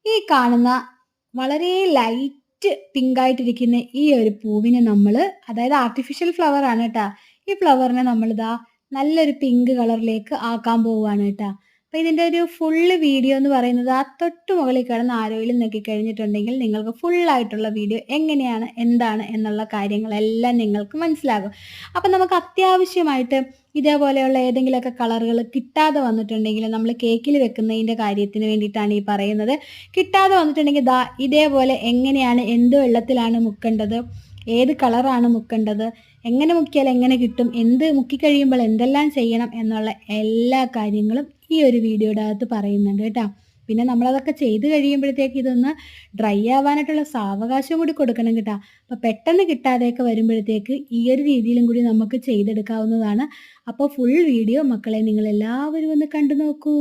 ഈ കാണുന്ന വളരെ ലൈറ്റ് പിങ്ക് ആയിട്ടിരിക്കുന്ന ഈ ഒരു പൂവിനെ നമ്മൾ, അതായത് ആർട്ടിഫിഷ്യൽ ഫ്ലവർ ആണ് കേട്ടാ. ഈ ഫ്ലവറിനെ നമ്മളിതാ നല്ലൊരു പിങ്ക് കളറിലേക്ക് ആക്കാൻ പോവുകയാണ് കേട്ടാ. അപ്പോൾ ഇതിൻ്റെ ഒരു ഫുള്ള് വീഡിയോ എന്ന് പറയുന്നത് ആ തൊട്ട് മുകളിൽ കിടന്ന് ആരോയിലും നോക്കി കഴിഞ്ഞിട്ടുണ്ടെങ്കിൽ നിങ്ങൾക്ക് ഫുള്ളായിട്ടുള്ള വീഡിയോ എങ്ങനെയാണ് എന്താണ് എന്നുള്ള കാര്യങ്ങളെല്ലാം നിങ്ങൾക്ക് മനസ്സിലാകും. അപ്പം നമുക്ക് അത്യാവശ്യമായിട്ട് ഇതേപോലെയുള്ള ഏതെങ്കിലുമൊക്കെ കളറുകൾ കിട്ടാതെ വന്നിട്ടുണ്ടെങ്കിൽ നമ്മൾ കേക്കിൽ വെക്കുന്നതിൻ്റെ കാര്യത്തിന് വേണ്ടിയിട്ടാണ് ഈ പറയുന്നത്. കിട്ടാതെ വന്നിട്ടുണ്ടെങ്കിൽ ദാ ഇതേപോലെ എങ്ങനെയാണ്, എന്ത് വെള്ളത്തിലാണ് മുക്കേണ്ടത്, ഏത് കളറാണ് മുക്കേണ്ടത്, എങ്ങനെ മുക്കിയാൽ എങ്ങനെ കിട്ടും, എന്ത് മുക്കിക്കഴിയുമ്പോൾ എന്തെല്ലാം ചെയ്യണം എന്നുള്ള എല്ലാ കാര്യങ്ങളും ഈ ഒരു വീഡിയോയുടെ അകത്ത് പറയുന്നുണ്ട് കേട്ടോ. പിന്നെ നമ്മളതൊക്കെ ചെയ്ത് കഴിയുമ്പോഴത്തേക്ക് ഇതൊന്ന് ഡ്രൈ ആവാനായിട്ടുള്ള സാവകാശം കൂടി കൊടുക്കണം കേട്ടോ. അപ്പോൾ പെട്ടെന്ന് കിട്ടാതെയൊക്കെ വരുമ്പോഴത്തേക്ക് ഈ ഒരു രീതിയിലും കൂടി നമുക്ക് ചെയ്തെടുക്കാവുന്നതാണ്. അപ്പോൾ ഫുൾ വീഡിയോ മക്കളെ നിങ്ങളെല്ലാവരും ഒന്ന് കണ്ടു നോക്കൂ.